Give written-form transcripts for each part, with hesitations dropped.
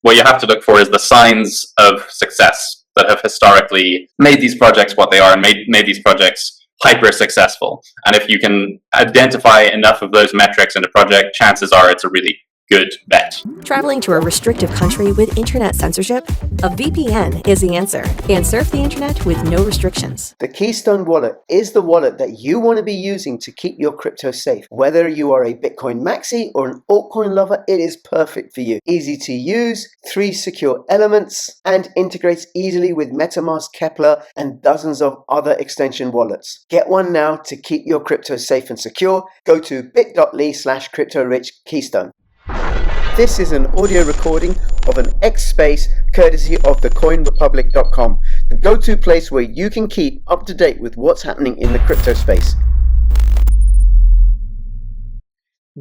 what you have to look for is the signs of success that have historically made these projects what they are and made these projects hyper successful. And if you can identify enough of those metrics in a project, chances are it's a really good bet. Traveling to a restrictive country with internet censorship? A VPN is the answer. And surf the internet with no restrictions. The Keystone wallet is the wallet that you want to be using to keep your crypto safe. Whether you are a Bitcoin maxi or an altcoin lover, it is perfect for you. Easy to use, 3 secure elements, and integrates easily with MetaMask, Kepler, and dozens of other extension wallets. Get one now to keep your crypto safe and secure. Go to bit.ly/CryptoRichKeystone. This is an audio recording of an X Space courtesy of thecoinrepublic.com, the go-to place where you can keep up to date with what's happening in the crypto space.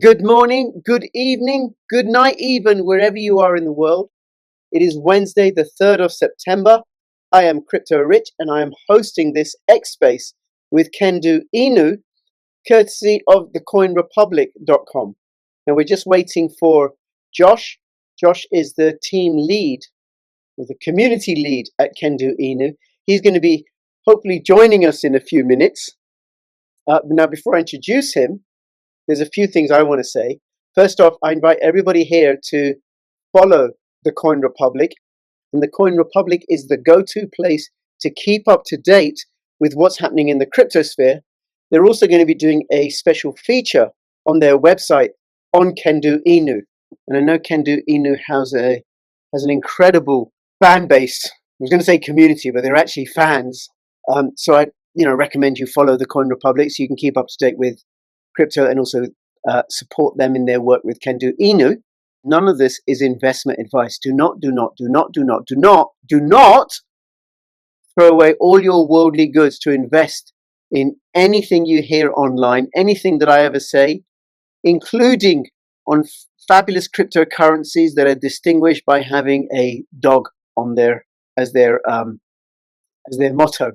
Good morning, good evening, good night even, wherever you are in the world. It is Wednesday, the 3rd of September. I am Crypto Rich and I am hosting this X Space with Kendu Inu, courtesy of thecoinrepublic.com. Now we're just waiting for Josh. Josh is the team lead, or the community lead at Kendu Inu. He's going to be hopefully joining us in a few minutes. Now, before I introduce him, there's a few things I want to say. First off, I invite everybody here to follow the Coin Republic. And the Coin Republic is the go-to place to keep up to date with what's happening in the crypto sphere. They're also going to be doing a special feature on their website on Kendu Inu. And I know Kendu Inu has an incredible fan base. I was going to say community, but they're actually fans. So I recommend you follow the Coin Republic so you can keep up to date with crypto and also support them in their work with Kendu Inu. None of this is investment advice. Do not throw away all your worldly goods to invest in anything you hear online, anything that I ever say, including on fabulous cryptocurrencies that are distinguished by having a dog on their as their motto.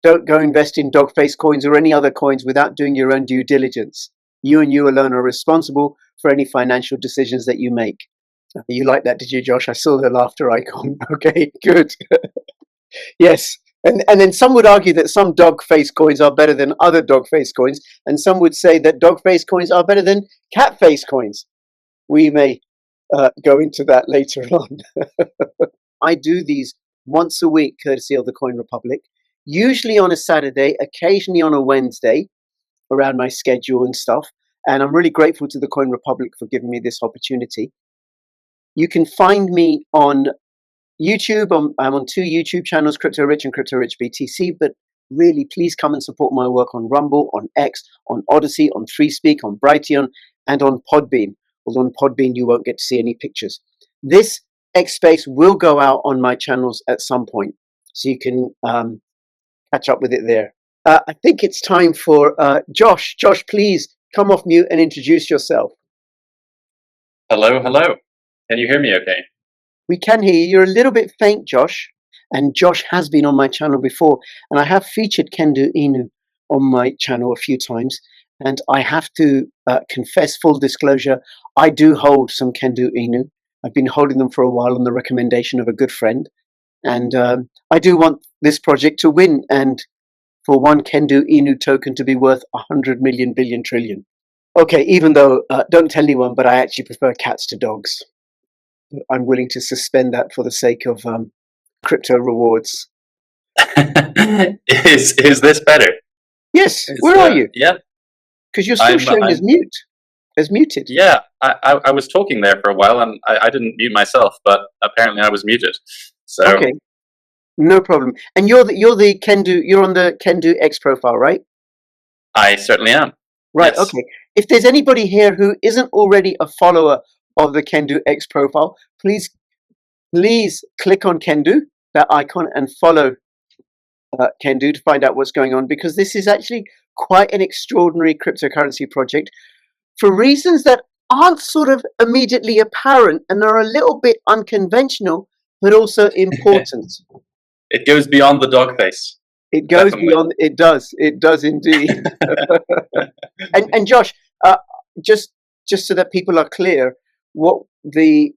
Don't go invest in dog face coins or any other coins without doing your own due diligence. You and you alone are responsible for any financial decisions that you make. You like that, did you, Josh? I saw the laughter icon. Okay, good. Yes. And then some would argue that some dog face coins are better than other dog face coins, and some would say that dog face coins are better than cat face coins. We may go into that later on. I do these once a week, courtesy of the Coin Republic, usually on a Saturday, occasionally on a Wednesday, around my schedule and stuff. And I'm really grateful to the Coin Republic for giving me this opportunity. You can find me on YouTube. I'm on 2 YouTube channels, Crypto Rich and Crypto Rich BTC, but really please come and support my work on Rumble, on X, on ODYSEE, on ThreeSpeak, on Brighteon, and on Podbean. Although on Podbean you won't get to see any pictures. This X Space will go out on my channels at some point, so you can catch up with it there. I think it's time for Josh. Josh, please come off mute and introduce yourself. Hello. Can you hear me okay? We can hear you. You're a little bit faint, Josh. And Josh has been on my channel before. And I have featured Kendu Inu on my channel a few times. And I have to confess, full disclosure, I do hold some Kendu Inu. I've been holding them for a while on the recommendation of a good friend. And I do want this project to win. And for one Kendu Inu token to be worth 100 million billion trillion. Okay, even though, don't tell anyone, but I actually prefer cats to dogs. I'm willing to suspend that for the sake of crypto rewards. Is this better? Yes. Where are you? Yeah. Because you're still showing as muted. Yeah, I was talking there for a while and I didn't mute myself, but apparently I was muted. So okay, no problem. And you're the Kendu. You're on the Kendu X profile, right? I certainly am. Right. Yes. Okay. If there's anybody here who isn't already a follower of the Kendu X profile, please click on Kendu, that icon, and follow Kendu to find out what's going on, because this is actually quite an extraordinary cryptocurrency project for reasons that aren't sort of immediately apparent and are a little bit unconventional, but also important. It goes beyond the dog face. It goes beyond. It does indeed. and Josh, just so that people are clear, what the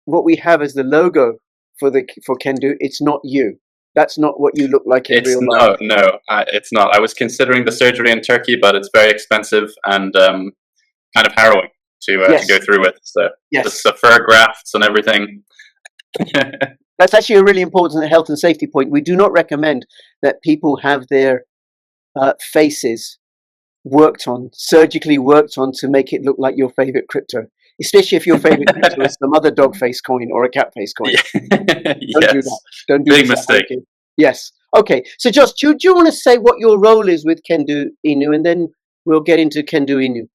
what we have as the logo for kendu, it's not you. That's not what you look like in real life. No, it's not. I was considering the surgery in Turkey, but it's very expensive and kind of harrowing to go through with. So the fur grafts and everything. That's actually a really important health and safety point. We do not recommend that people have their faces surgically worked on to make it look like your favorite crypto. Especially if your favorite crypto is some other dog face coin or a cat face coin. Don't do that. Don't do Big mistake. Yes. Okay. So Josh, do you want to say what your role is with Kendu Inu, and then we'll get into Kendu Inu?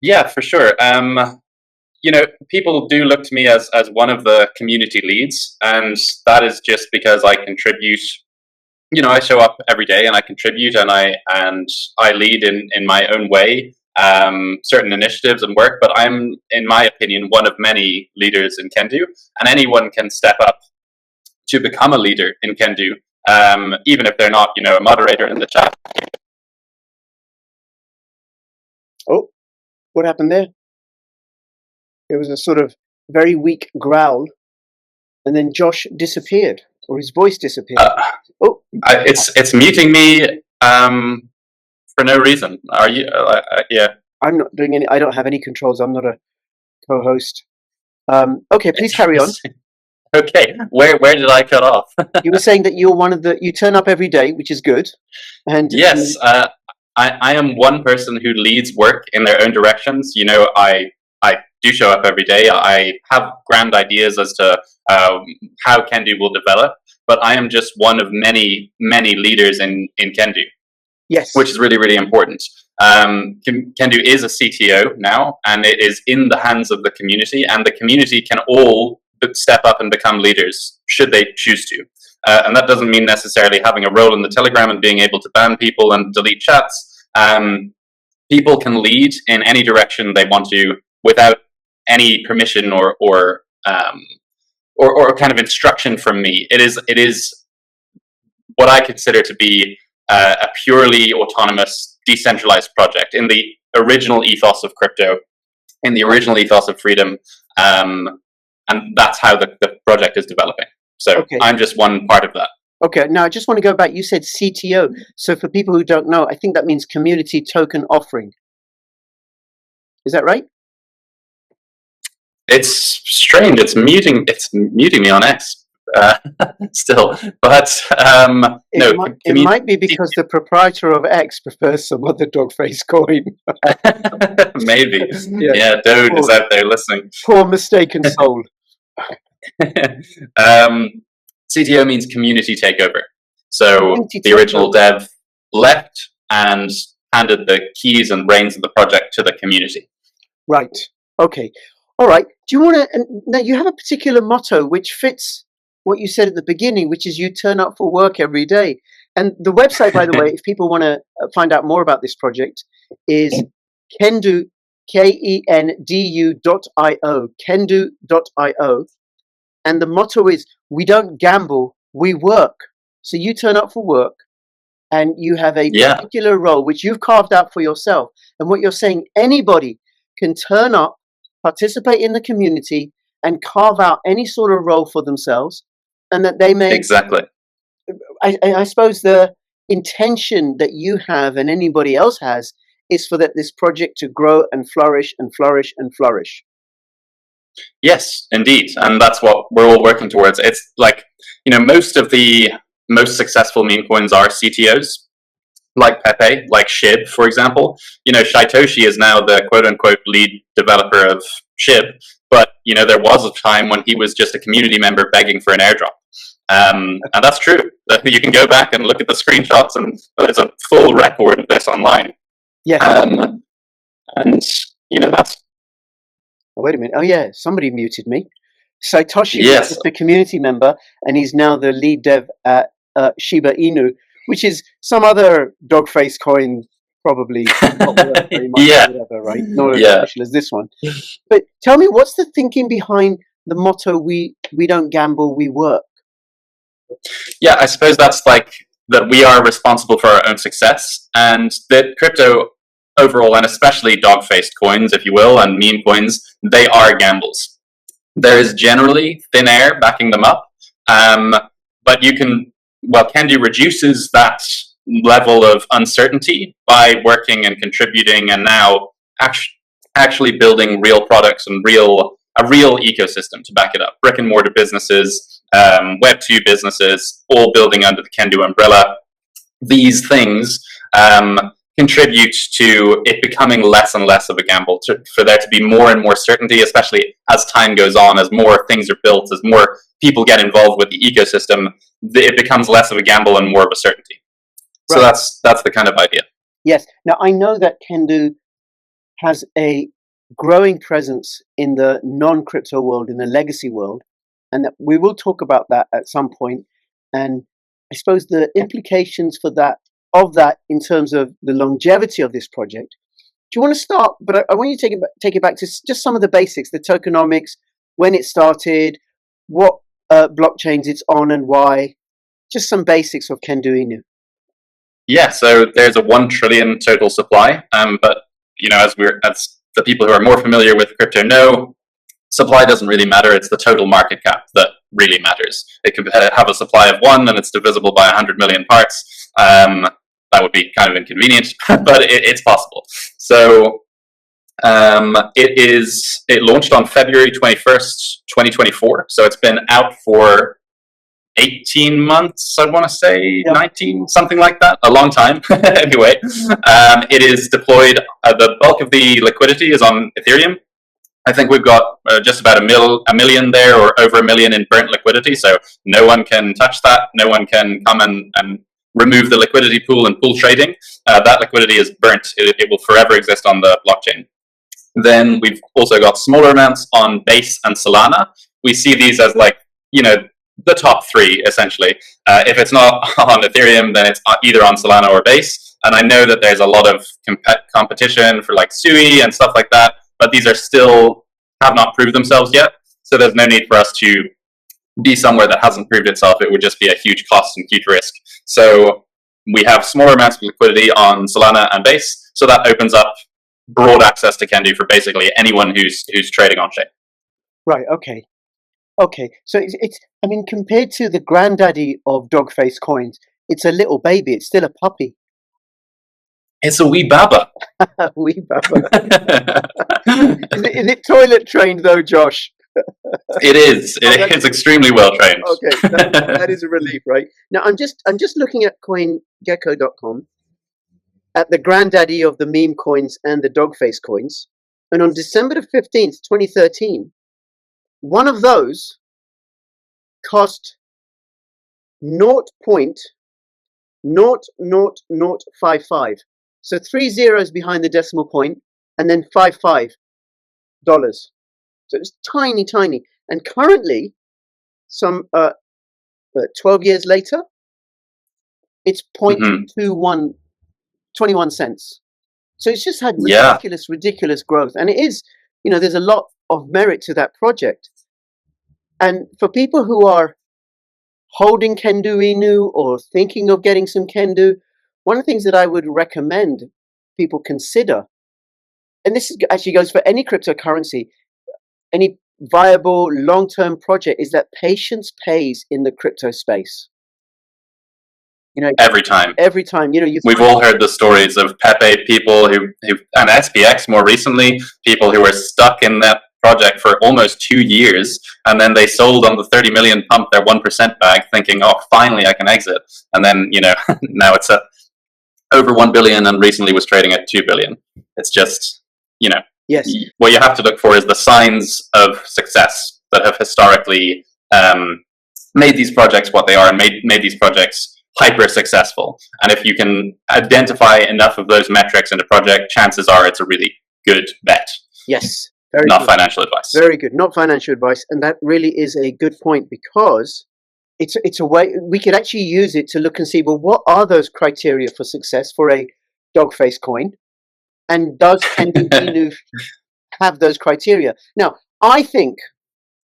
Yeah, for sure. People do look to me as one of the community leads, and that is just because I contribute. I show up every day and I contribute, and I lead in my own way certain initiatives and work. But I'm, in my opinion, one of many leaders in Kendu, and anyone can step up to become a leader in Kendu, even if they're not, a moderator in the chat. Oh, what happened there? There was a sort of very weak growl, and then Josh disappeared, or his voice disappeared. It's muting me for no reason. Are you? Yeah. I'm not doing any. I don't have any controls. I'm not a co-host. Okay, please carry on. Okay, where did I cut off? You were saying that you're one of the. You turn up every day, which is good. And yes, I am one person who leads work in their own directions. I do show up every day. I have grand ideas as to how Kendu will develop, but I am just one of many leaders in Kendu. Yes, which is really, really important. Kendu is a CTO now, and it is in the hands of the community, and the community can all step up and become leaders should they choose to. And that doesn't mean necessarily having a role in the Telegram and being able to ban people and delete chats. People can lead in any direction they want to without any permission or kind of instruction from me. It is what I consider to be a purely autonomous, decentralized project in the original ethos of crypto, in the original ethos of freedom, and that's how the project is developing. So I'm just one part of that. Okay, now I just want to go back. You said CTO. So for people who don't know, I think that means Community Token Offering. Is that right? It's strange. It's muting me on X still, but no. It might be because the proprietor of X prefers some other dog face coin. Maybe. Yeah, Dode is out there listening. Poor mistaken soul. CTO means community takeover. So the original dev left and handed the keys and reins of the project to the community. Right. Okay. All right. Do you want to? Now you have a particular motto which fits what you said at the beginning, which is you turn up for work every day. And the website, by the way, if people want to find out more about this project, is kendu, kendu.io, kendu.io. And the motto is, we don't gamble, we work. So you turn up for work and you have a particular role which you've carved out for yourself. And what you're saying, anybody can turn up, participate in the community, and carve out any sort of role for themselves, and that they may... Exactly. I suppose the intention that you have and anybody else has is for this project to grow and flourish and flourish and flourish. Yes, indeed. And that's what we're all working towards. It's like, most of the most successful meme coins are CTOs, like Pepe, like SHIB, for example. Shytoshi is now the quote-unquote lead developer of SHIB, but, there was a time when he was just a community member begging for an airdrop. And that's true. You can go back and look at the screenshots, and there's a full record of this online. Yeah. And, that's... Oh, wait a minute. Oh, yeah, somebody muted me. Satoshi is just a community member, and he's now the lead dev at Shiba Inu, which is some other dog face coin, probably not worth very much, whatever, right? Not as special as this one. But tell me, what's the thinking behind the motto, we don't gamble, we work? Yeah, I suppose that's like that we are responsible for our own success, and that crypto overall, and especially dog-faced coins, if you will, and meme coins, they are gambles. There is generally thin air backing them up, but kendu reduces that level of uncertainty by working and contributing, and now actually building real products and a real ecosystem to back it up. Brick and mortar businesses, Web 2 businesses, all building under the kendu umbrella. These things contribute to it becoming less and less of a gamble, for there to be more and more certainty, especially as time goes on, as more things are built, as more people get involved with the ecosystem, it becomes less of a gamble and more of a certainty. Right. So that's the kind of idea. Yes. Now, I know that kendu has a growing presence in the non-crypto world, in the legacy world, and that we will talk about that at some point. And I suppose the implications for that in terms of the longevity of this project. Do you want to start? But I want you to take it back to just some of the basics, the tokenomics, when it started, what blockchains it's on, and why. Just some basics of kendu Inu. Yeah, so there's a 1 trillion total supply, but as the people who are more familiar with crypto know, supply doesn't really matter. It's the total market cap that really matters. It could have a supply of 1 and it's divisible by 100 million parts. That would be kind of inconvenient, but it's possible. So it launched on February 21st, 2024. So it's been out for 18 months, I want to say, 19, something like that. A long time, anyway. It is deployed, the bulk of the liquidity is on Ethereum. I think we've got just about a million there, or over 1 million in burnt liquidity, so no one can touch that. No one can come and remove the liquidity pool and pool trading. That liquidity is burnt. It will forever exist on the blockchain. Then we've also got smaller amounts on Base and Solana. We see these as the top 3, essentially. If it's not on Ethereum, then it's either on Solana or Base. And I know that there's a lot of competition for SUI and stuff like that, but these are still have not proved themselves yet. So there's no need for us to be somewhere that hasn't proved itself. It would just be a huge cost and huge risk. So we have smaller amounts of liquidity on Solana and Base. So that opens up broad access to kendu for basically anyone who's trading on chain. Right. Okay. So it's compared to the granddaddy of dog face coins, it's a little baby. It's still a puppy. It's a wee baba. Wee baba. Is it toilet trained though, Josh? It is. It's extremely well trained. Okay, that is a relief, right? Now I'm just looking at CoinGecko.com at the granddaddy of the meme coins and the dog face coins, and on December the 15th, 2013, one of those cost 0.00055. So 3 zeros behind the decimal point, and then $55. So it's tiny. And currently, some 12 years later, it's 21 cents. So it's just had ridiculous growth. And it is, there's a lot of merit to that project. And for people who are holding kendu Inu or thinking of getting some kendu, one of the things that I would recommend people consider, and this actually goes for any cryptocurrency, any viable long-term project, is that patience pays in the crypto space. Every time. We've all heard the stories of Pepe people who and SPX more recently, people who were stuck in that project for almost 2 years, and then they sold on the 30 million pump their 1% bag, thinking, oh, finally I can exit. And then, now it's at over 1 billion and recently was trading at 2 billion. It's just, yes. What you have to look for is the signs of success that have historically made these projects what they are and made these projects hyper successful. And if you can identify enough of those metrics in a project, chances are it's a really good bet. Yes. Not financial advice. Very good. Not financial advice. And that really is a good point, because it's a way we could actually use it to look and see, well, what are those criteria for success for a dog face coin? And does kendu Inu have those criteria? Now, I think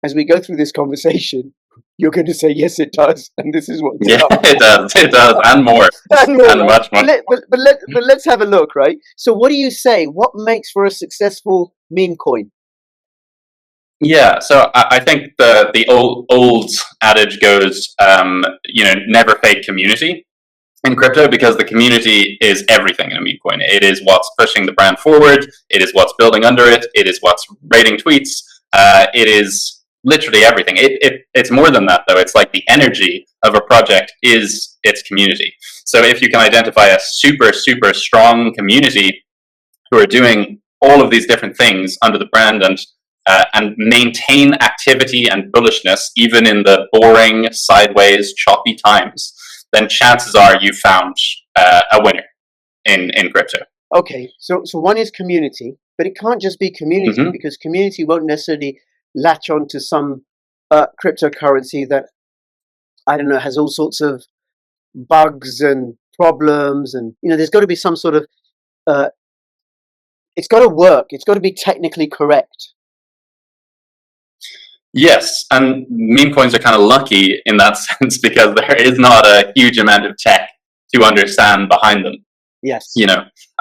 as we go through this conversation, you're going to say, yes, it does. And this is what it does. It does. And more. And much more. But let's have a look, right? So what do you say? What makes for a successful meme coin? Yeah, so I think the old adage goes, never fake community in crypto, because the community is everything in a meme coin. It is what's pushing the brand forward. It is what's building under it. It is what's rating tweets. It is literally everything. It's more than that, though. It's like the energy of a project is its community. So if you can identify a super, super strong community who are doing all of these different things under the brand and maintain activity and bullishness even in the boring, sideways, choppy times, then chances are you found a winner in crypto. Okay, so one is community, but it can't just be community, Mm-hmm. because community won't necessarily latch on to some cryptocurrency that, I don't know, has all sorts of bugs and problems, and there's got to be some sort of it's got to work. It's got to be technically correct. Yes, and meme coins are kind of lucky in that sense, because there is not a huge amount of tech to understand behind them. Yes.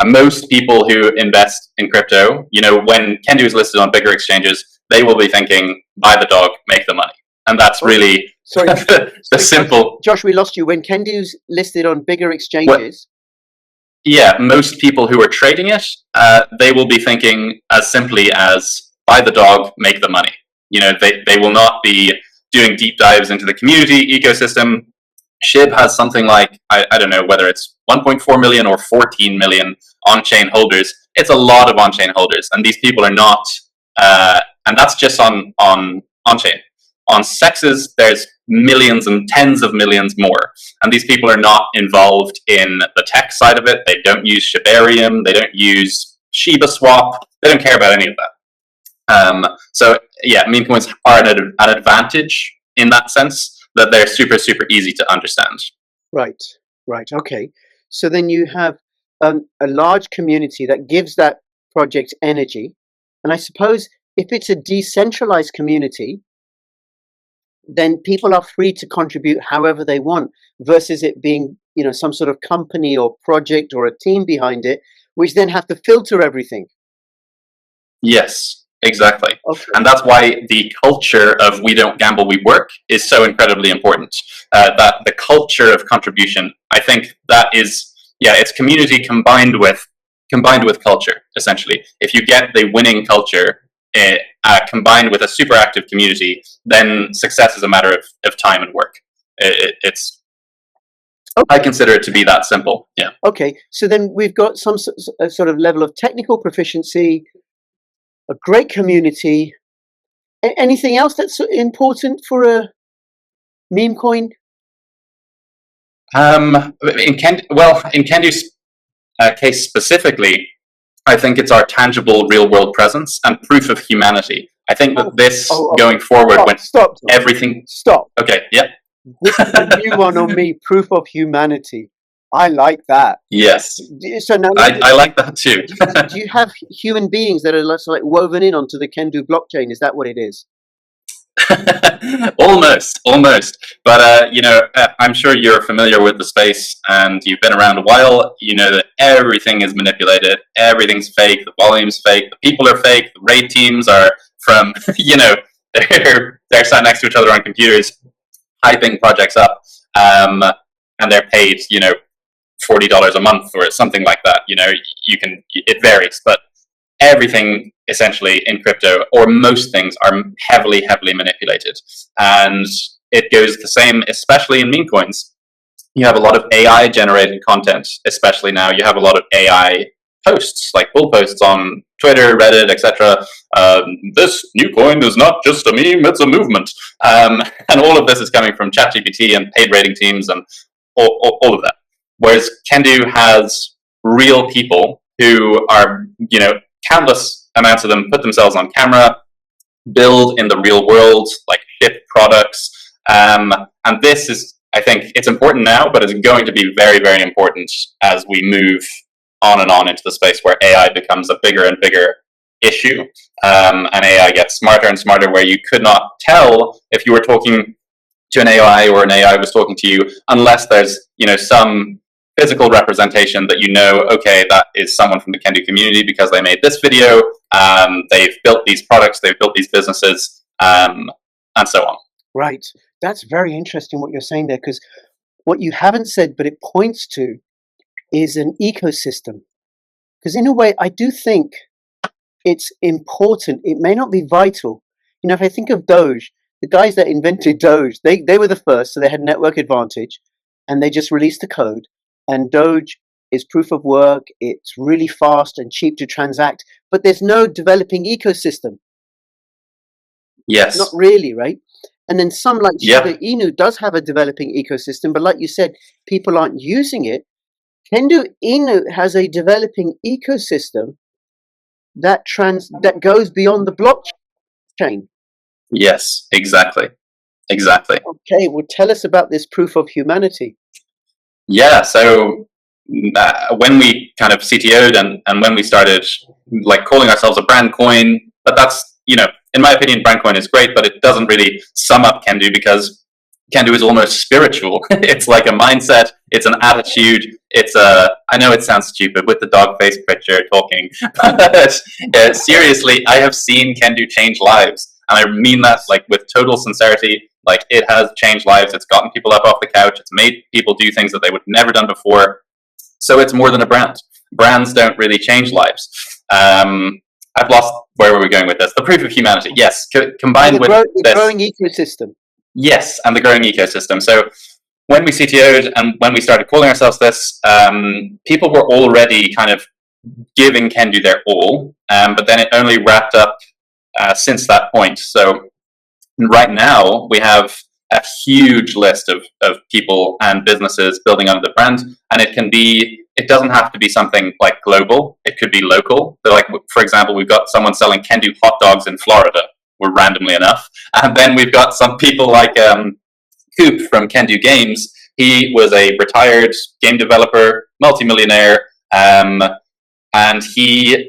Most people who invest in crypto, when Kendu is listed on bigger exchanges, they will be thinking, buy the dog, make the money. And that's really Sorry, the simple. Josh, we lost you. When Kendu's listed on bigger exchanges. Yeah, most people who are trading it, they will be thinking as simply as buy the dog, make the money. They will not be doing deep dives into the community ecosystem. SHIB has something like, I don't know whether it's 1.4 million or 14 million on-chain holders. It's a lot of on-chain holders, and these people are not, and that's just on-chain. On sexes, there's millions and tens of millions more, and these people are not involved in the tech side of it. They don't use Shibarium, they don't use Shiba Swap, they don't care about any of that. So yeah, meme coins are an advantage in that sense, that they're super, super easy to understand. Right. Okay. So then you have a large community that gives that project energy. And I suppose if it's a decentralized community, then people are free to contribute however they want, versus it being, some sort of company or project or a team behind it, which then have to filter everything. Yes. Exactly. Okay. And that's why the culture of we don't gamble, we work is so incredibly important. That the culture of contribution, I think that is, it's community combined with culture, essentially. If you get the winning culture combined with a super active community, then success is a matter of time and work. It's okay. I consider it to be that simple. Yeah. Okay. So then we've got some sort of level of technical proficiency, a great community. Anything else that's important for a meme coin? In Kendu's case specifically, I think it's our tangible real-world presence and proof of humanity. I think that this going forward, stop. Everything. Stop. Okay. Yeah. This is a new one on me. Proof of humanity. I like that. Yes. So now, I like that too. Do you have human beings that are like woven in onto the Kendu blockchain? Is that what it is? almost. But I'm sure you're familiar with the space and you've been around a while. You know that everything is manipulated. Everything's fake. The volume's fake. The people are fake. The raid teams are from, they're sat next to each other on computers, hyping projects up, and they're paid, $40 a month or something like that. It varies, but everything essentially in crypto, or most things, are heavily manipulated. And it goes the same, especially in meme coins. You have a lot of AI generated content, especially now. You have a lot of AI posts, like pull posts on Twitter, Reddit, etc. This new coin is not just a meme, it's a movement. And all of this is coming from ChatGPT and paid rating teams and all of that. Whereas Kendu has real people who are, countless amounts of them put themselves on camera, build in the real world, like ship products. And this is, I think, it's important now, but it's going to be very, very important as we move on and on into the space where AI becomes a bigger and bigger issue. And AI gets smarter and smarter, where you could not tell if you were talking to an AI or an AI was talking to you unless there's, some physical representation that you know, okay, that is someone from the Kendu community because they made this video, they've built these products, they've built these businesses, and so on. Right. That's very interesting what you're saying there, because what you haven't said, but it points to, is an ecosystem. Because in a way, I do think it's important. It may not be vital. You know, if I think of Doge, the guys that invented Doge, they were the first, so they had network advantage, and they just released the code. And Doge is proof of work. It's really fast and cheap to transact, but there's no developing ecosystem. Yes. Not really, right? And then some like Yeah. Shiba Inu does have a developing ecosystem, but like you said, people aren't using it. Kendu Inu has a developing ecosystem that goes beyond the blockchain. Yes, exactly. Exactly. Okay, well, tell us about this proof of humanity. Yeah, so when we kind of CTO'd and when we started like calling ourselves a brand coin, but that's, you know, in my opinion, brand coin is great, but it doesn't really sum up Kendu because Kendu is almost spiritual. It's like a mindset, it's an attitude, it's a, I know it sounds stupid with the dog face picture talking, but seriously, I have seen Kendu change lives. And I mean that like with total sincerity. Like it has changed lives. It's gotten people up off the couch. It's made people do things that they would have never done before. So it's more than a brand. Brands don't really change lives. I've lost where were we going with this? The proof of humanity. Yes, combined with the growing ecosystem. Yes, and the growing ecosystem. So when we CTO'd and when we started calling ourselves this, people were already kind of giving Kendu their all, but then it only wrapped up since that point. So right now we have a huge list of people and businesses building under the brand, and it doesn't have to be something like global. It could be local. So like, for example, we've got someone selling Kendu hot dogs in Florida, or randomly enough, and then we've got some people like Coop from Kendu Games. He was a retired game developer, multimillionaire, and he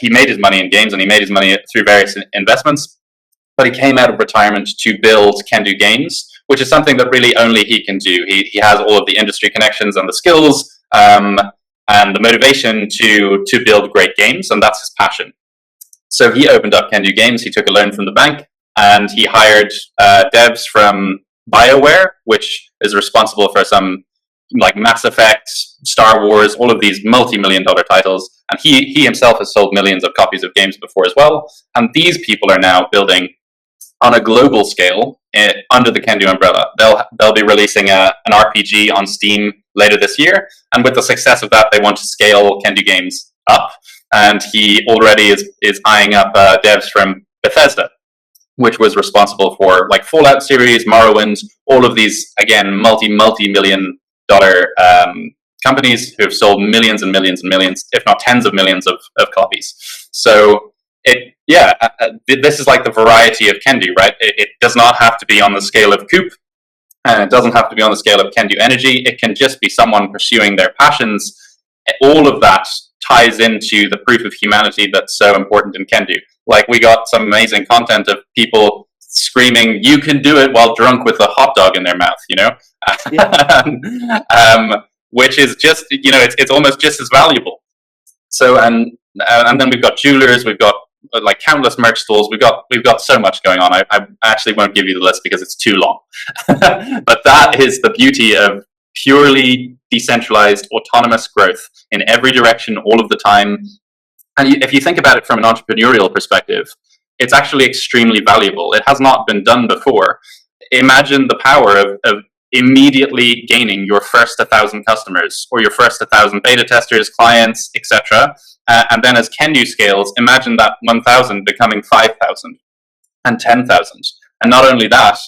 made his money in games, and he made his money through various investments. But he came out of retirement to build Kendu Games, which is something that really only he can do. He has all of the industry connections and the skills and the motivation to build great games, and that's his passion. So he opened up Kendu Games, he took a loan from the bank, and he hired devs from BioWare, which is responsible for some like Mass Effect, Star Wars, all of these multi-million-dollar titles. And he himself has sold millions of copies of games before as well. And these people are now building on a global scale under the Kendu umbrella. They'll be releasing an RPG on Steam later this year, and with the success of that, they want to scale Kendu Games up. And he already is eyeing up devs from Bethesda, which was responsible for like Fallout series, Morrowind, all of these again multi-million dollar companies who have sold millions and millions and millions, if not tens of millions of copies. So this is like the variety of Kendu, right? It does not have to be on the scale of Coop, and it doesn't have to be on the scale of Kendu Energy. It can just be someone pursuing their passions. All of that ties into the proof of humanity that's so important in Kendu. Like we got some amazing content of people screaming, "You can do it," while drunk with a hot dog in their mouth, you know? Yeah. Which is just, you know, it's almost just as valuable. So, and then we've got jewelers, we've got like countless merch stores, we've got so much going on. I actually won't give you the list because it's too long. But that is the beauty of purely decentralized, autonomous growth in every direction, all of the time. And if you think about it from an entrepreneurial perspective, it's actually extremely valuable. It has not been done before. Imagine the power of immediately gaining your first 1,000 customers or your first 1,000 beta testers, clients, etc. And then as Kendu scales, imagine that 1,000 becoming 5,000 and 10,000. And not only that,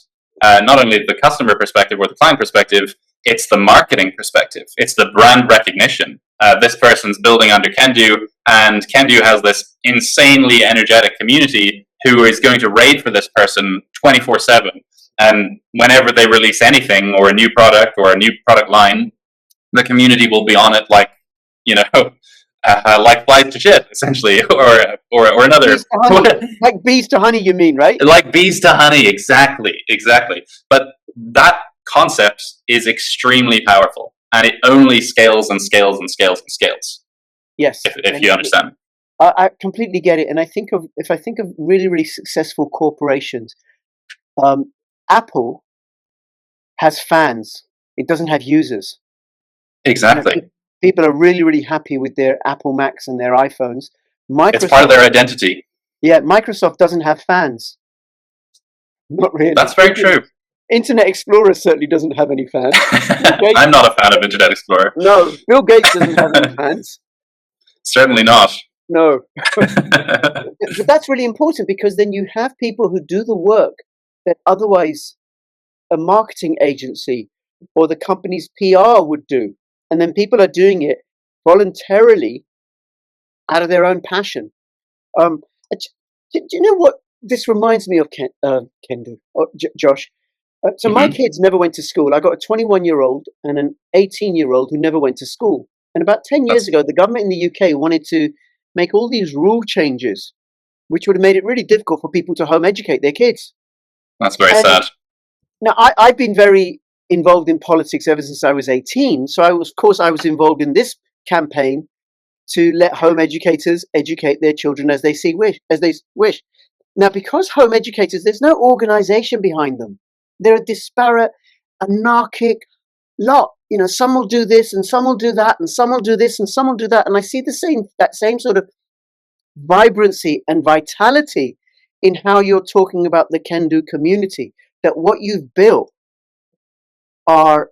not only the customer perspective or the client perspective, it's the marketing perspective. It's the brand recognition. This person's building under Kendu, and Kendu has this insanely energetic community who is going to raid for this person 24/7. And whenever they release anything or a new product or a new product line, the community will be on it like, you know, like flies to shit, essentially, or another. Like bees to honey, you mean, right? Like bees to honey, exactly. But that concept is extremely powerful. and it only scales and scales and scales and scales. Yes. If you understand. I completely get it. And if I think of really, really successful corporations, Apple has fans. It doesn't have users. Exactly. People are really, really happy with their Apple Macs and their iPhones. It's part of their identity. Yeah, Microsoft doesn't have fans. Not really. That's very true. Internet Explorer certainly doesn't have any fans. I'm not a fan of Internet Explorer. No, Bill Gates doesn't have any fans. Certainly not. No. But that's really important, because then you have people who do the work that otherwise a marketing agency or the company's PR would do. And then people are doing it voluntarily out of their own passion. Do you know what this reminds me of, kendu, or Josh? So my kids never went to school. I got a 21-year-old and an 18-year-old who never went to school. And about 10 years ago, the government in the UK wanted to make all these rule changes, which would have made it really difficult for people to home educate their kids. That's very sad. Now, I've been very involved in politics ever since I was 18. So I was involved in this campaign to let home educators educate their children as they wish. Now, because home educators, there's no organization behind them. They're a disparate, anarchic lot. You know, some will do this and some will do that and some will do this and some will do that. And I see that same sort of vibrancy and vitality in how you're talking about the kendu community, that what you've built are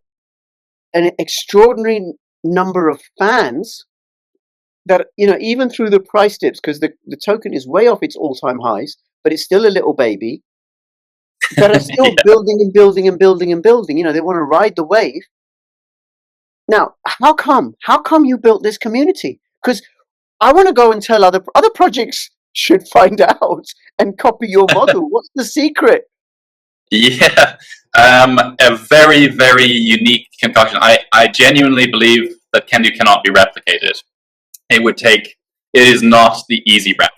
an extraordinary number of fans that, you know, even through the price dips, because the token is way off its all-time highs, but it's still a little baby, that are still building and building and building and building. You know, they want to ride the wave. Now, how come you built this community? Because I want to go and tell other projects should find out and copy your model. What's the secret? Yeah, a very, very unique concoction. I genuinely believe that kendu cannot be replicated. It is not the easy route.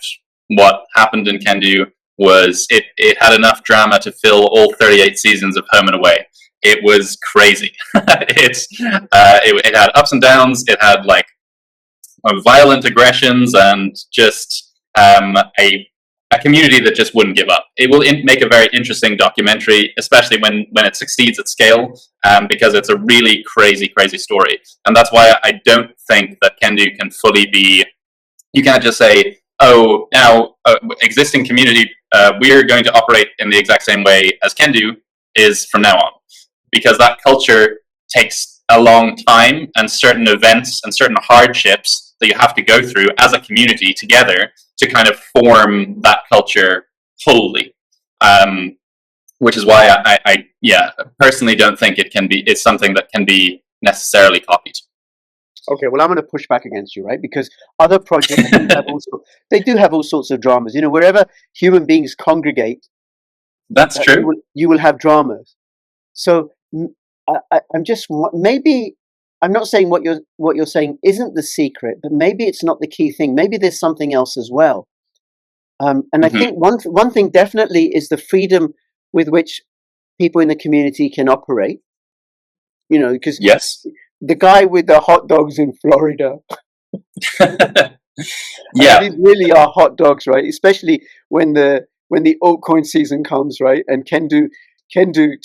What happened in kendu was it had enough drama to fill all 38 seasons of Home and Away. It was crazy. It had ups and downs. It had like violent aggressions and just a community that just wouldn't give up. It will make a very interesting documentary, especially when it succeeds at scale, because it's a really crazy, crazy story. And that's why I don't think that kendu can fully be. You can't just say, oh, now existing community, we're going to operate in the exact same way as kendu is from now on, because that culture takes a long time and certain events and certain hardships that you have to go through as a community together to kind of form that culture wholly. Which is why I personally don't think it's something that can be necessarily copied. Okay, well, I'm going to push back against you, right? Because other projects do have all sorts of dramas. You know, wherever human beings congregate, that's true. You will have dramas. So I'm just maybe I'm not saying what you're saying isn't the secret, but maybe it's not the key thing. Maybe there's something else as well. And I think one thing definitely is the freedom with which people in the community can operate. You know, because the guy with the hot dogs in Florida. Yeah, these really are hot dogs, right? Especially when the altcoin season comes, right? And kendu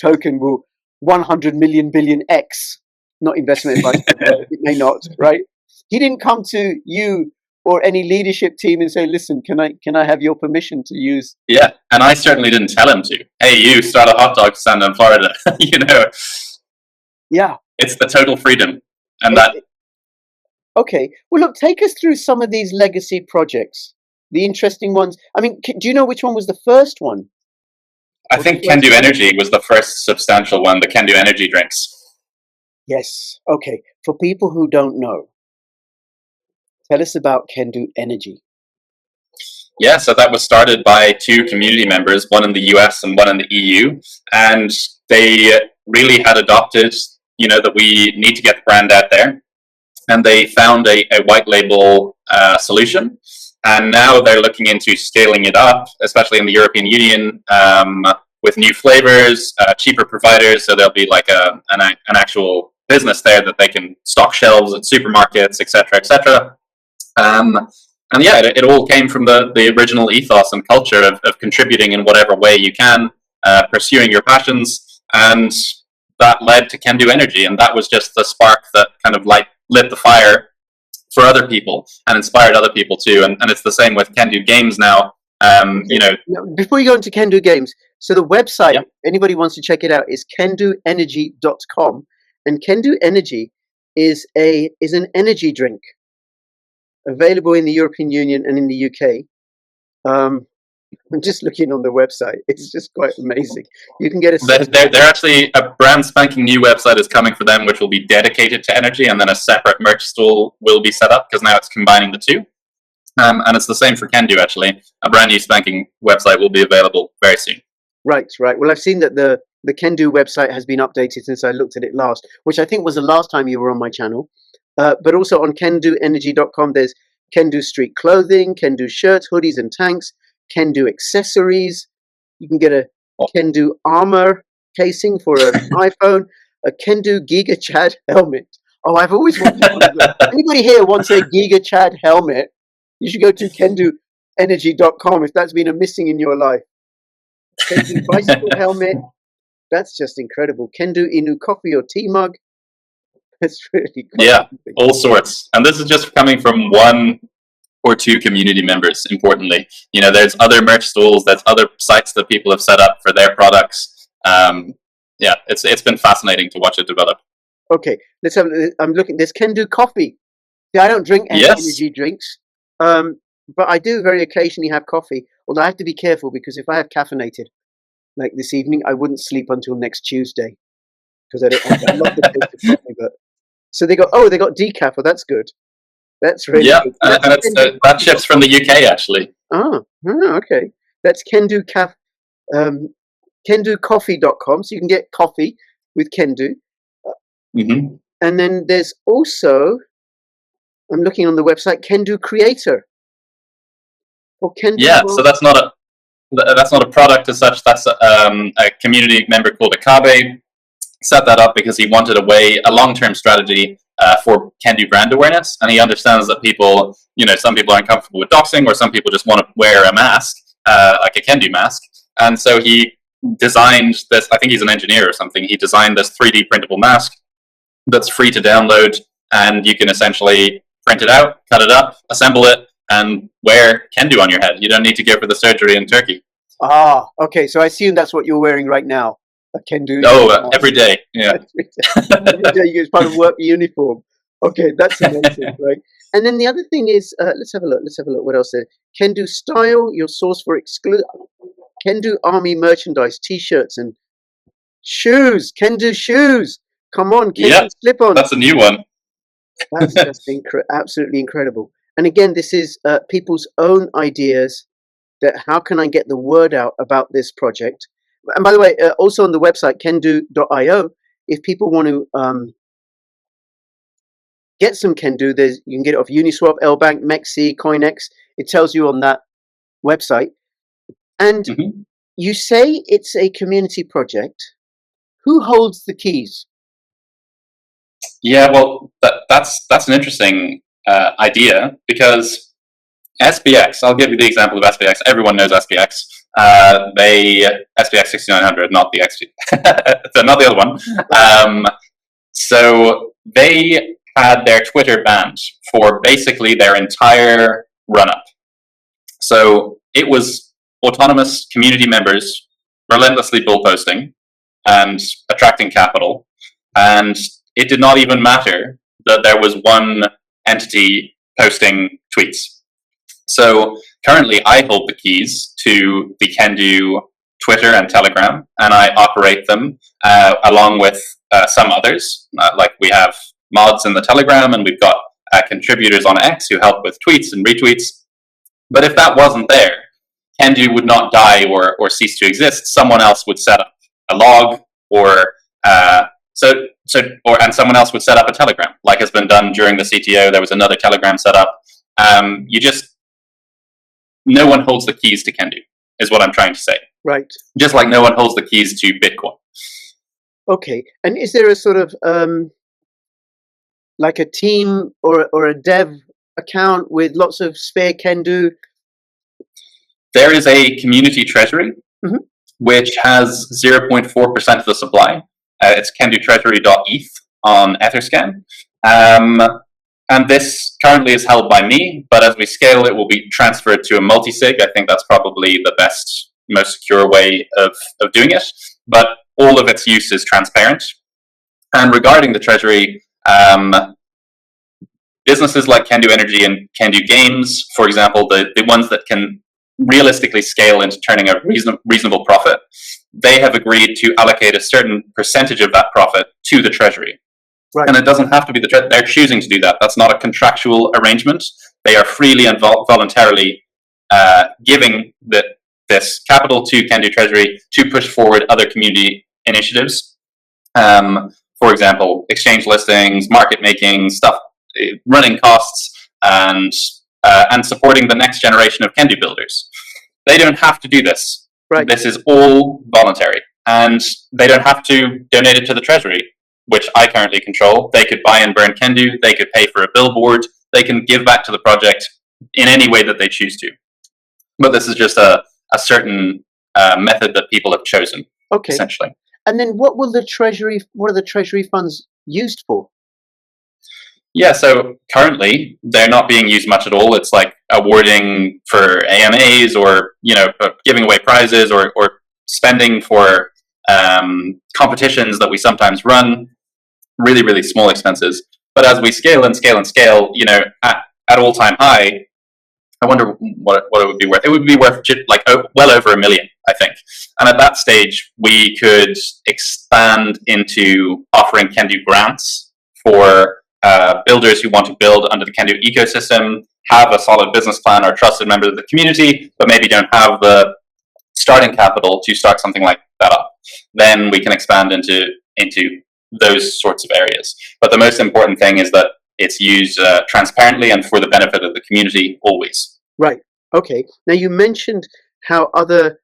token will 100 million billion X, not investment advice, it may not, right? He didn't come to you or any leadership team and say, listen, can I have your permission to use? Yeah, and I certainly didn't tell him to. Hey, you start a hot dog stand in Florida, you know. Yeah. It's the total freedom. And that. Okay. Well, look, take us through some of these legacy projects, the interesting ones. I mean, do you know which one was the first one? I think Kendu Energy was the first substantial one, the Kendu Energy drinks. Yes. Okay. For people who don't know, tell us about Kendu Energy. Yeah, so that was started by two community members, one in the US and one in the EU. And they really had adopted, you know, that we need to get the brand out there. And they found a white label solution. And now they're looking into scaling it up, especially in the European Union, with new flavors, cheaper providers. So there'll be like an actual business there that they can stock shelves at supermarkets, etc., etc. And yeah, it all came from the original ethos and culture of contributing in whatever way you can, pursuing your passions, and that led to Kendu Energy, and that was just the spark that kind of lit the fire for other people and inspired other people too. And it's the same with Kendu Games now. Before you go into Kendu Games, so the website, anybody wants to check it out, is kenduenergy.com, and Kendu Energy is an energy drink available in the European Union and in the UK. I'm just looking on the website. It's just quite amazing. You can get a... They're actually, a brand spanking new website is coming for them, which will be dedicated to energy, and then a separate merch stall will be set up, because now it's combining the two. And it's the same for Kendu, actually. A brand new spanking website will be available very soon. Right. Well, I've seen that the Kendu website has been updated since I looked at it last, which I think was the last time you were on my channel. But also on kenduenergy.com, there's Kendu street clothing, Kendu shirts, hoodies and tanks, Kendu accessories. You can get a Kendu armor casing for an iPhone, a Kendu Giga Chad helmet. Oh, I've always wanted one of those. Anybody here wants a Giga Chad helmet? You should go to kenduenergy.com if that's been a missing in your life. Kendu bicycle helmet. That's just incredible. Kendu Inu coffee or tea mug. That's really cool. Yeah, all sorts. And this is just coming from one or two community members, importantly. There's other merch stalls, there's other sites that people have set up for their products. It's been fascinating to watch it develop. Okay, let's have. I'm looking. There's Kendu coffee. See, I don't drink any energy drinks, but I do very occasionally have coffee. Although I have to be careful, because if I have caffeinated, like this evening, I wouldn't sleep until next Tuesday, because I love the taste of coffee. But so they got decaf. Well, that's good. That's really good. And that ships from the UK, actually. Okay. That's kenducoffee.com, so you can get coffee with Kendu. Mm-hmm. And then there's also, I'm looking on the website, Kendu Creator. Or Kendu so that's not a product as such. That's a community member called Akabe set that up because he wanted a long-term strategy for Kendu brand awareness, and he understands that people, some people aren't comfortable with doxing, or some people just want to wear a mask, like a Kendu mask, and so he designed this. I think he's an engineer or something. He designed this 3D printable mask that's free to download, and you can essentially print it out, cut it up, assemble it, and wear Kendu on your head. You don't need to go for the surgery in Turkey. Okay. So I assume that's what you're wearing right now. A Kendu. Every day. Yeah. Every day it's part of work uniform. Okay, that's amazing, right? And then the other thing is, let's have a look. What else there? Kendu Style, your source for exclusive Kendu Army merchandise, T-shirts and shoes. Kendu shoes. Come on, Kendu slip-ons. That's a new one. That's just absolutely incredible. And again, this is people's own ideas. That how can I get the word out about this project? And by the way, also on the website kendu.io, if people want to get some Kendu, you can get it off Uniswap, LBank, MEXC, CoinEx. It tells you on that website. And you say it's a community project. Who holds the keys? Yeah, well, that's an interesting idea, because SPX, I'll give you the example of SPX. Everyone knows SPX. SPX 6900, not the XG, so not the other one. So they had their Twitter banned for basically their entire run-up. So it was autonomous community members relentlessly bull posting and attracting capital, and it did not even matter that there was one entity posting tweets. So currently I hold the keys to the Kendu Twitter and Telegram, and I operate them along with some others. Like we have mods in the Telegram, and we've got contributors on X who help with tweets and retweets. But if that wasn't there, Kendu would not die or cease to exist. Someone else would set up a log, and someone else would set up a Telegram, like has been done during the CTO. There was another Telegram set up. No one holds the keys to Kendu, is what I'm trying to say. Right. Just like no one holds the keys to Bitcoin. Okay. And is there a sort of like a team or a dev account with lots of spare kendu? There is a community treasury, which has 0.4% of the supply. It's kendutreasury.eth on Etherscan. And this currently is held by me, but as we scale, it will be transferred to a multi-sig. I think that's probably the best, most secure way of doing it. But all of its use is transparent. And regarding the treasury, businesses like Kendu Energy and Kendu Games, for example, the ones that can realistically scale into turning a reasonable profit, they have agreed to allocate a certain percentage of that profit to the treasury. Right. And it doesn't have to be they're choosing to do that. That's not a contractual arrangement. They are freely and voluntarily giving this capital to Kendu Treasury to push forward other community initiatives. For example, exchange listings, market making, stuff, running costs, and supporting the next generation of Kendu builders. They don't have to do this. Right. This is all voluntary, and they don't have to donate it to the treasury, which I currently control. They could buy and burn Kendu. They could pay for a billboard. They can give back to the project in any way that they choose to. But this is just a certain method that people have chosen, essentially. And then what are the treasury funds used for? Yeah, so currently they're not being used much at all. It's like awarding for AMAs, or giving away prizes, or spending for competitions that we sometimes run. Really, really small expenses. But as we scale and scale and scale, at all-time high, I wonder what it would be worth. It would be worth well over $1 million, I think. And at that stage, we could expand into offering Kendu grants for builders who want to build under the Kendu ecosystem, have a solid business plan, or trusted members of the community, but maybe don't have the starting capital to start something like that up. Then we can expand into those sorts of areas. But the most important thing is that it's used transparently and for the benefit of the community always. Right. Okay. Now you mentioned how other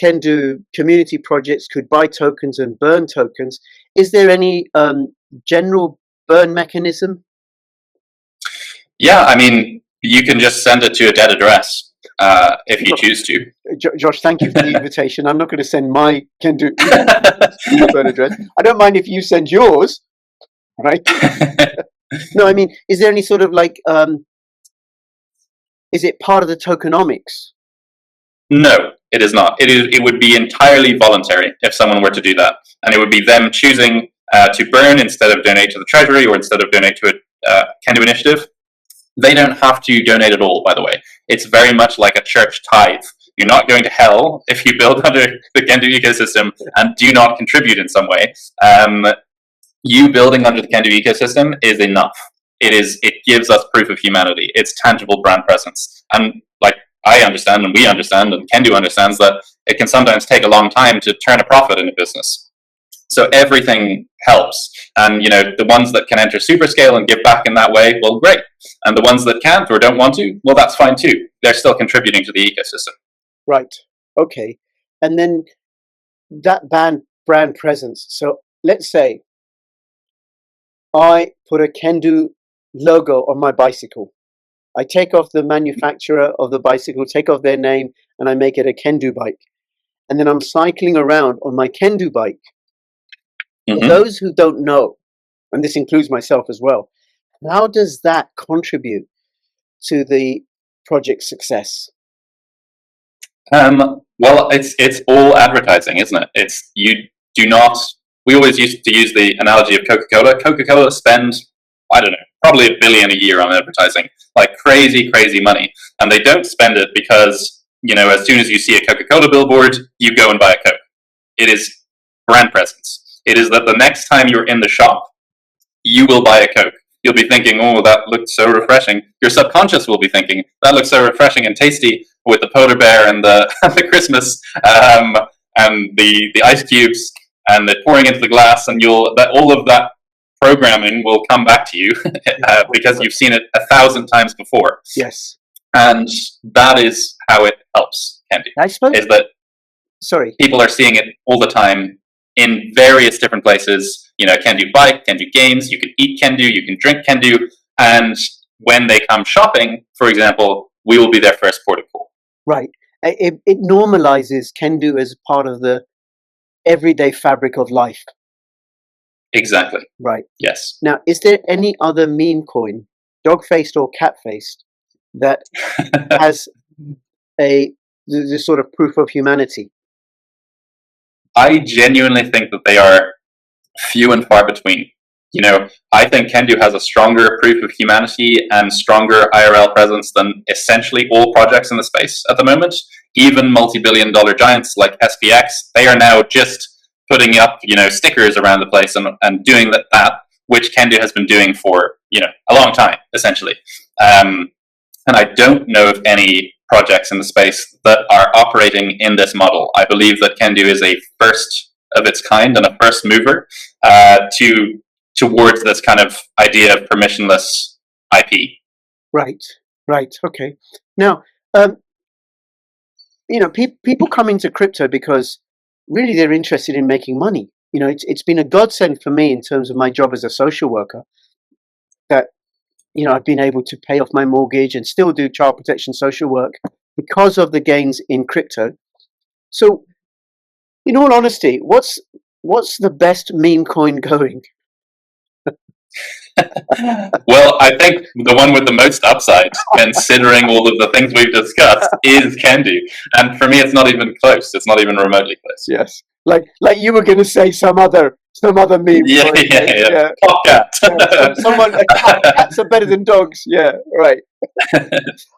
Kendu community projects could buy tokens and burn tokens. Is there any general burn mechanism? Yeah, I mean, you can just send it to a dead address if you choose to. Josh, thank you for the invitation. I'm not going to send my Kendu burn address. I don't mind if you send yours, right? No, I mean, is there any sort of is it part of the tokenomics? No, it is not. It would be entirely voluntary if someone were to do that. And it would be them choosing to burn instead of donate to the treasury, or instead of donate to a Kendu initiative. They don't have to donate at all, by the way. It's very much like a church tithe. You're not going to hell if you build under the Kendu ecosystem and do not contribute in some way. You building under the Kendu ecosystem is enough. It gives us proof of humanity. It's tangible brand presence. And I understand, and we understand, and Kendu understands that it can sometimes take a long time to turn a profit in a business. So everything helps. And the ones that can enter Superscale and give back in that way, well, great. And the ones that can't or don't want to, well, that's fine too. They're still contributing to the ecosystem. Right. Okay. And then that brand presence. So let's say I put a Kendu logo on my bicycle. I take off the manufacturer of the bicycle, take off their name, and I make it a Kendu bike. And then I'm cycling around on my Kendu bike. For those who don't know, and this includes myself as well, how does that contribute to the project's success? Well, it's all advertising, isn't it? We always used to use the analogy of Coca-Cola. Coca-Cola spends, I don't know, probably $1 billion a year on advertising, like crazy, crazy money. And they don't spend it because, as soon as you see a Coca-Cola billboard, you go and buy a Coke. It is brand presence. It is that the next time you're in the shop, you will buy a Coke. You'll be thinking, oh, that looked so refreshing. Your subconscious will be thinking, that looks so refreshing and tasty with the polar bear and the Christmas and the ice cubes and the pouring into the glass, and all of that programming will come back to you because you've seen it 1,000 times before. Yes. And that is how it helps Kendu. I suppose. Is that people are seeing it all the time in various different places, kendu bike, kendu games, you can eat kendu, you can drink kendu, and when they come shopping, for example, we will be their first port of call. Right. It normalizes kendu as part of the everyday fabric of life. Exactly. Right. Yes. Now, is there any other meme coin, dog-faced or cat-faced, that has the sort of proof of humanity? I genuinely think that they are few and far between. I think kendu has a stronger proof of humanity and stronger IRL presence than essentially all projects in the space at the moment. Even multi-billion-dollar giants like SPX, they are now just putting up, stickers around the place and doing that, which kendu has been doing for, a long time, essentially. And I don't know of any projects in the space that are operating in this model. I believe that kendu is a first of its kind and a first mover towards this kind of idea of permissionless IP. Right. Okay. Now, people come into crypto because really they're interested in making money. It's been a godsend for me in terms of my job as a social worker that, I've been able to pay off my mortgage and still do child protection social work because of the gains in crypto. So, in all honesty, what's the best meme coin going? Well, I think the one with the most upside, considering all of the things we've discussed, is kendu. And for me, it's not even close. It's not even remotely close. Yes. Like you were going to say some other meme. Yeah. Popcat. Cats are better than dogs. Yeah, right.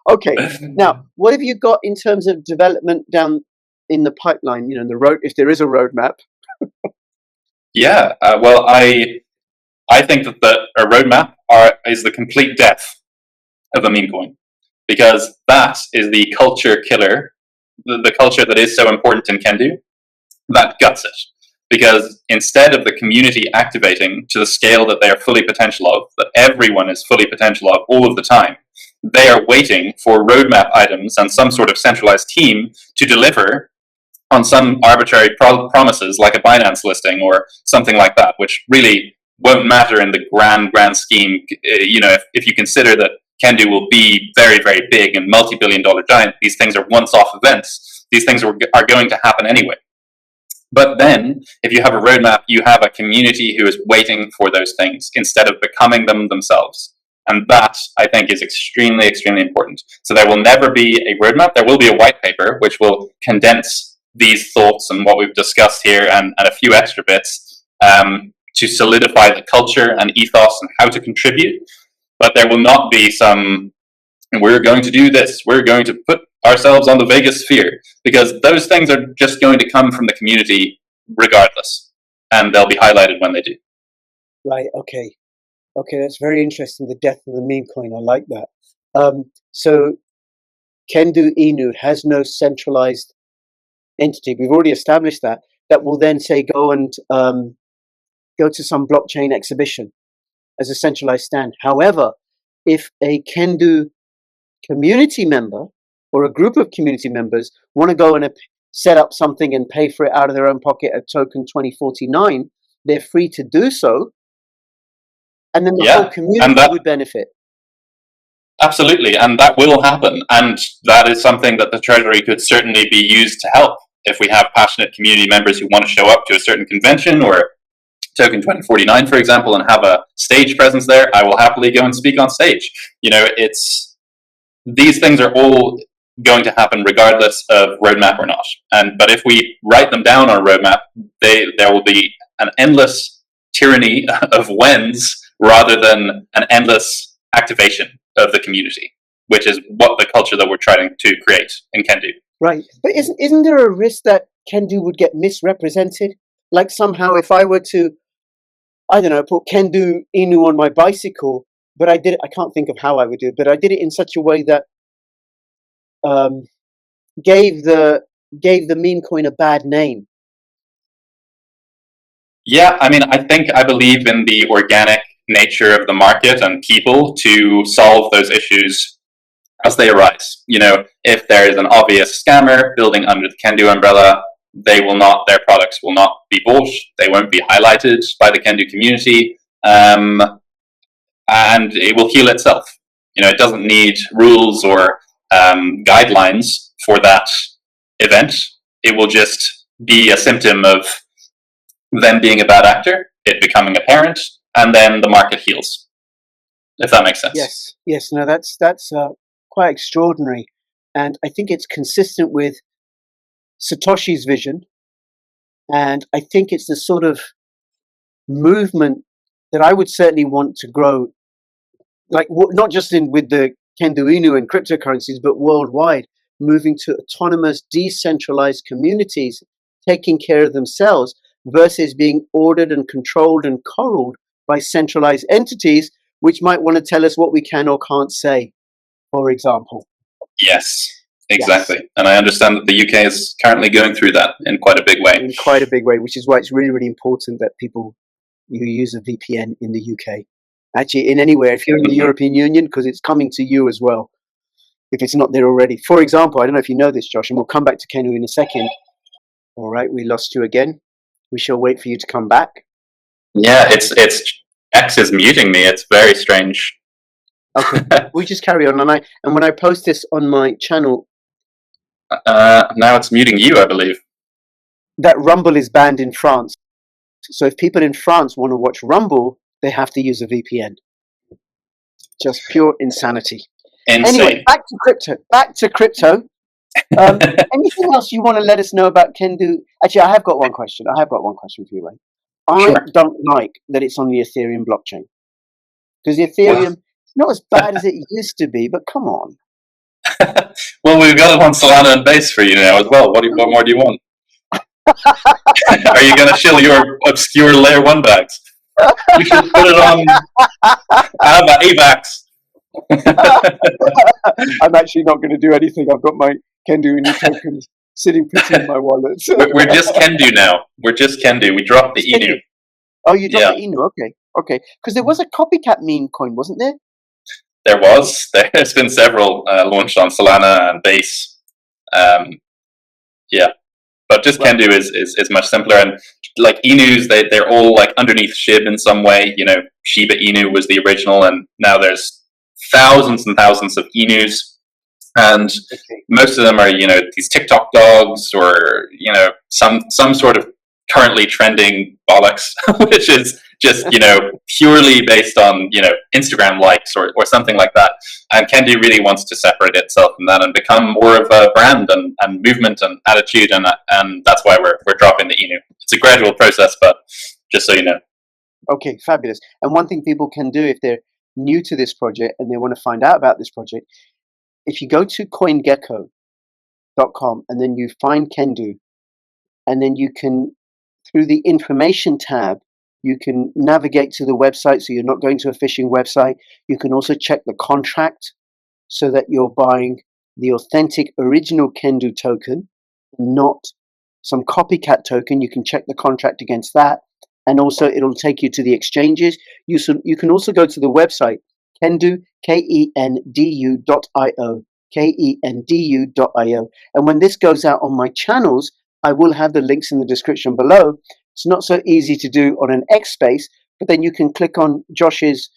Okay. Now, what have you got in terms of development down in the pipeline? The road, if there is a roadmap. Yeah. Well, I think that a roadmap is the complete death of a meme coin, because that is the culture killer, the culture that is so important in kendu, that guts it. Because instead of the community activating to the scale that they are fully potential of, that everyone is fully potential of all of the time, they are waiting for roadmap items and some sort of centralized team to deliver on some arbitrary promises like a Binance listing or something like that, which really won't matter in the grand scheme. If you consider that kendu will be very, very big and multi-billion-dollar giant, these things are once-off events. These things are going to happen anyway. But then, if you have a roadmap, you have a community who is waiting for those things instead of becoming them themselves. And that, I think, is extremely, extremely important. So there will never be a roadmap. There will be a white paper, which will condense these thoughts and what we've discussed here and a few extra bits to solidify the culture and ethos and how to contribute. But there will not be some, we're going to do this, we're going to put ourselves on the Vegas sphere, because those things are just going to come from the community regardless, and they'll be highlighted when they do. Right, okay, that's very interesting, the death of the meme coin. I like that. So kendu Inu has no centralized entity. We've already established that will then say go to some blockchain exhibition as a centralized stand. However, if a kendu community member or a group of community members want to go and set up something and pay for it out of their own pocket at token 2049, they're free to do so, and then the whole community would benefit. Absolutely, and that will happen, and that is something that the Treasury could certainly be used to help. If we have passionate community members who want to show up to a certain convention or token 2049, for example, and have a stage presence there, I will happily go and speak on stage. These things are all going to happen regardless of roadmap or not. But if we write them down on a roadmap, there will be an endless tyranny of whens rather than an endless activation of the community, which is what the culture that we're trying to create in kendu. Right, but isn't there a risk that kendu would get misrepresented? Like somehow, if I were to, I don't know, put kendu Inu on my bicycle, but I can't think of how I would do it, but I did it in such a way that gave the meme coin a bad name. Yeah, I believe in the organic nature of the market and people to solve those issues as they arise. If there is an obvious scammer building under the kendu umbrella, their products will not be bought. They won't be highlighted by the Kendu community, and it will heal itself. It doesn't need rules or guidelines for that event. It will just be a symptom of them being a bad actor, it becoming apparent, and then the market heals. If that makes sense. Yes. No, that's quite extraordinary, and I think it's consistent with Satoshi's vision, and I think it's the sort of movement that I would certainly want to grow, like not just with the Kendu Inu and cryptocurrencies, but worldwide, moving to autonomous, decentralized communities, taking care of themselves, versus being ordered and controlled and corralled by centralized entities, which might want to tell us what we can or can't say, for example. Yes, exactly. Yes. And I understand that the UK is currently going through that in quite a big way. In quite a big way, which is why it's really, really important that you use a VPN in the UK. Actually, in anywhere, if you're in the European Union, because it's coming to you as well, if it's not there already. For example, I don't know if you know this, Josh, and we'll come back to Kendu in a second. All right, we lost you again. We shall wait for you to come back. Yeah, it's X is muting me. It's very strange. Okay, we just carry on, and when I post this on my channel, now it's muting you, I believe. That Rumble is banned in France, so if people in France want to watch Rumble, they have to use a VPN. Just pure insanity. Insane. Anyway, back to crypto. Anything else you want to let us know about Kendu? Actually, I have got one question. For you, Ray. I don't like that it's on the Ethereum blockchain, because the Ethereum is not as bad as it used to be. But come on. Well, we've got it on Solana and Base for you now as well. What more do you want? Are you going to shill your obscure layer 1 bags? You should put it on AVAX. I'm actually not going to do anything. I've got my Kendu Inu tokens sitting pretty in my wallet. We're just Kendu now. We're just Kendu. We dropped the Inu. Oh, you dropped the Inu? Okay. Because there was a copycat meme coin, wasn't there? There was. There's been several launched on Solana and Base. Yeah. But just Kendu is much simpler, and like Inus, they're all like underneath SHIB in some way. Shiba Inu was the original, and now there's thousands and thousands of Inus, and most of them are these TikTok dogs, or some sort of currently trending bollocks, which is just purely based on Instagram likes or something like that. And Kendu really wants to separate itself from that and become more of a brand and movement and attitude, and that's why we're dropping the Inu. It's a gradual process, but just so you know. Okay, fabulous. And one thing people can do if they're new to this project and they want to find out about this project, if you go to coingecko.com and then you find Kendu, and then you can, through the information tab, you can navigate to the website, so you're not going to a phishing website. You can also check the contract so that you're buying the authentic original Kendu token, not some copycat token. You can check the contract against that, and also it'll take you to the exchanges. You can also go to the website kendu, kendu.io, kendu.io. And when this goes out on my channels, I will have the links in the description below. It's not so easy to do on an X space, but then you can click on Josh's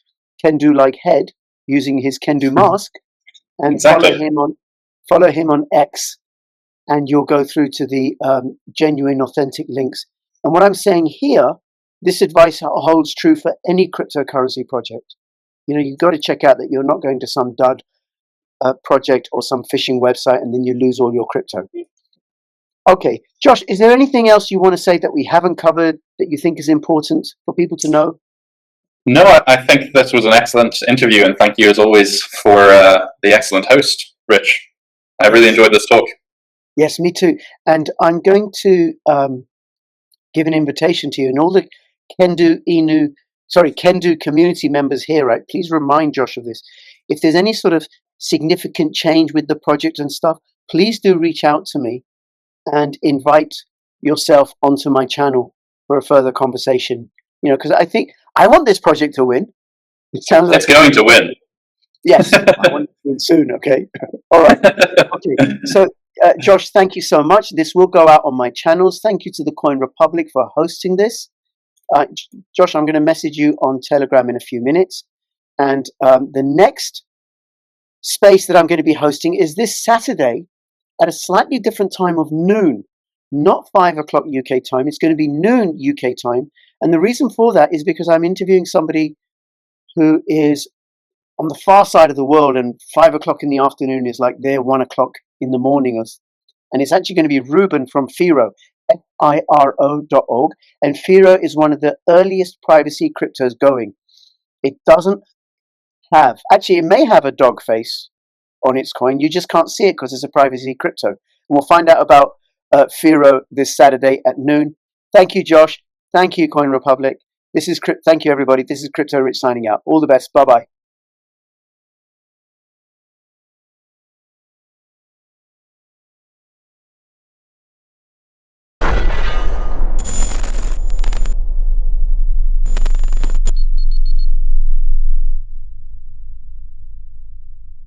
Kendu-like head using his Kendu mask, and follow him on X, and you'll go through to the genuine, authentic links. And what I'm saying here, this advice holds true for any cryptocurrency project. You've got to check out that you're not going to some dud project or some phishing website and then you lose all your crypto. Okay, Josh, is there anything else you want to say that we haven't covered that you think is important for people to know? No, I think this was an excellent interview, and thank you as always for the excellent host, Rich. I really enjoyed this talk. Yes, me too. And I'm going to give an invitation to you and all the Kendu community members here, right? Please remind Josh of this. If there's any sort of significant change with the project and stuff, please do reach out to me and invite yourself onto my channel for a further conversation. Because I think I want this project to win. It sounds like it's going to win. Yes, I want it to win soon. Okay, all right. Okay, so Josh, thank you so much. This will go out on my channels. Thank you to the Coin Republic for hosting this. Josh, I'm going to message you on Telegram in a few minutes. And the next space that I'm going to be hosting is this Saturday at a slightly different time of noon, not 5 o'clock UK time. It's going to be noon UK time. And the reason for that is because I'm interviewing somebody who is on the far side of the world, and 5 o'clock in the afternoon is like their 1 o'clock in the morning. And it's actually going to be Ruben from Firo, FIRO.org. And Firo is one of the earliest privacy cryptos going. It doesn't have, actually, it may have a dog face on its coin. You just can't see it because it's a privacy crypto. And we'll find out about Firo this Saturday at noon. Thank you, Josh. Thank you, Coin Republic. Thank you, everybody. This is Crypto Rich signing out. All the best. Bye-bye.